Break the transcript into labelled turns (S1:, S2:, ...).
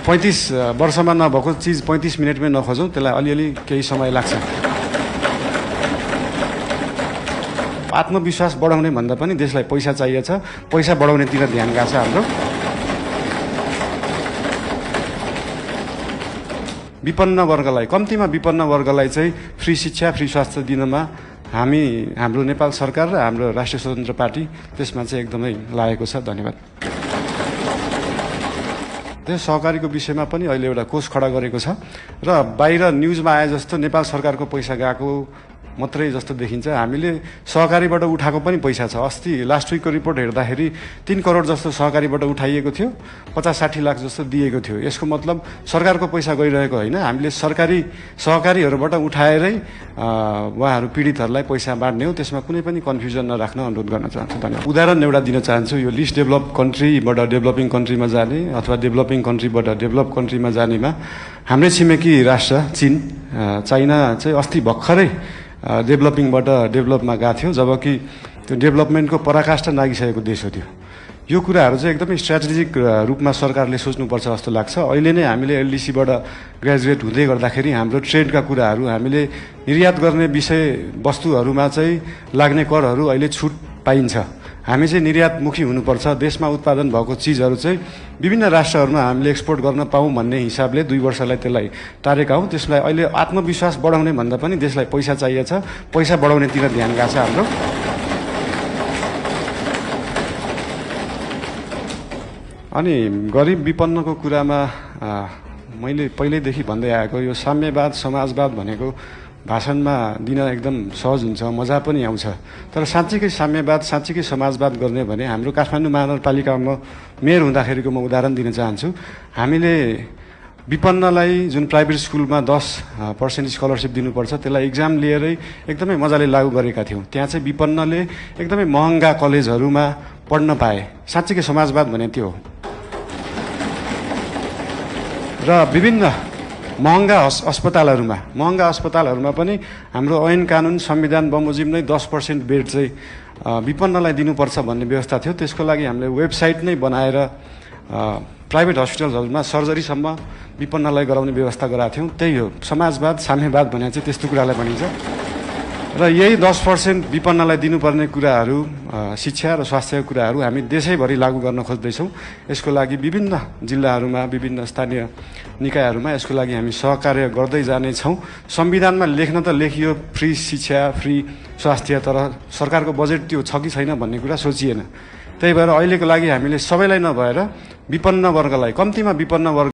S1: 35 वर्षमा नभएको चिज 35 मिनटमै नखोजौँ, त्यसलाई अलिअलि केही समय लाग्छ। आत्मविश्वास बढाउने भन्दा पनि देशलाई पैसा चाहिएको छ, पैसा बढाउनेतिर ध्यान गएको छ हाम्रो। विपन्न वर्गलाई, कम्तीमा विपन्न वर्गलाई चाहिँ फ्री शिक्षा, फ्री स्वास्थ्य दिनमा हाम्रो नेपाल सरकार र हाम्रो राष्ट्रिय स्वतन्त्र पार्टी त्यसमा चाहिँ एकदमै लागेको छ। धन्यवाद। त्यो सहकारीको विषयमा पनि अहिले एउटा कोष खडा गरेको छ र बाहिर न्युजमा आए जस्तो नेपाल सरकारको पैसा गएको मात्रै जस्तो देखिन्छ। हामीले सहकारीबाट उठाएको पनि पैसा छ। अस्ति लास्ट विकको रिपोर्ट हेर्दाखेरि 3 करोड जस्तो सहकारीबाट उठाइएको थियो, 50-60 लाख जस्तो दिएको थियो। यसको मतलब सरकारको पैसा गइरहेको होइन, हामीले सहकारीहरूबाट उठाएरै उहाँहरू पीडितहरूलाई पैसा बाँड्ने हो। त्यसमा कुनै पनि कन्फ्युजन नराख्न अनुरोध गर्न चाहन्छु। धन्यवाद। उदाहरण एउटा दिन चाहन्छु। यो लिस्ट डेभलप कन्ट्रीबाट डेभलपिङ कन्ट्रीमा जाने अथवा डेभलपिङ कन्ट्रीबाट डेभलप कन्ट्रीमा जानेमा हाम्रै छिमेकी राष्ट्र चाइना चाहिँ अस्ति भर्खरै डेभलपिङबाट डेभलपमा गएको थियो, जबकि त्यो डेभलपमेन्टको पराकाष्ठा नागिसकेको देश हो त्यो। यो कुराहरू चाहिँ एकदमै स्ट्राटेजिक रूपमा सरकारले सोच्नुपर्छ जस्तो लाग्छ। अहिले नै हामीले एलडीसीबाट ग्रेजुएट हुँदै गर्दाखेरि हाम्रो ट्रेडका कुराहरू, हामीले निर्यात गर्ने वस्तुहरूमा चाहिँ लाग्ने करहरू अहिले छुट पाइन्छ। हामी चाहिँ निर्यातमुखी हुनुपर्छ। देशमा उत्पादन भएको चिजहरू चाहिँ विभिन्न राष्ट्रहरूमा हामीले एक्सपोर्ट गर्न पाऊँ भन्ने हिसाबले 2 वर्षलाई त्यसलाई टारेका हौँ। त्यसलाई अहिले आत्मविश्वास बढाउने भन्दा पनि देशलाई पैसा चाहिएको छ, पैसा बढाउनेतिर ध्यान गएको छ हाम्रो। अनि गरिब विपन्नको कुरामा मैले पहिल्यैदेखि भन्दै आएको यो साम्यवाद, समाजवाद भनेको भाषणमा दिन एकदम सहज हुन्छ, मजा पनि आउँछ। तर साँच्चीकै साम्यवाद, साँच्चीकै समाजवाद गर्ने भने हाम्रो काठमाडौँ महानगरपालिकामा मेयर हुँदाखेरिको म उदाहरण दिन चाहन्छु। हामीले विपन्नलाई जुन प्राइभेट स्कुलमा 10% स्कलरसिप दिनुपर्छ, त्यसलाई इक्जाम लिएरै एकदमै मजाले लागू गरेका थियौँ। त्यहाँ चाहिँ विपन्नले एकदमै महँगा कलेजहरूमा पढ्न पाए। साँच्चीकै समाजवाद भने त्यो हो। र विभिन्न महँगा अस्पतालहरूमा पनि हाम्रो ऐन कानुन संविधान बमोजिम नै 10% बेड चाहिँ विपन्नलाई दिनुपर्छ भन्ने व्यवस्था थियो। त्यसको लागि हामीले वेबसाइट नै बनाएर प्राइभेट हस्पिटलहरूमा सर्जरीसम्म विपन्नलाई गराउने व्यवस्था गराएको थियौँ। त्यही हो समाजवाद, साम्यवाद भने चाहिँ त्यस्तो कुरालाई भनिन्छ। र यही 10% विपन्नलाई दिनुपर्ने कुराहरू, शिक्षा र स्वास्थ्यका कुराहरू हामी देशैभरि लागू गर्न खोज्दैछौँ। यसको लागि विभिन्न जिल्लाहरूमा, विभिन्न स्थानीय निकायहरूमा यसको लागि हामी सहकार्य गर्दै जानेछौँ। संविधानमा लेख्न त लेखियो फ्री शिक्षा, फ्री स्वास्थ्य, तर सरकारको बजेट त्यो छ कि छैन भन्ने कुरा सोचिएन। त्यही भएर अहिलेको लागि हामीले सबैलाई नभएर विपन्न वर्गलाई, कम्तीमा विपन्न वर्ग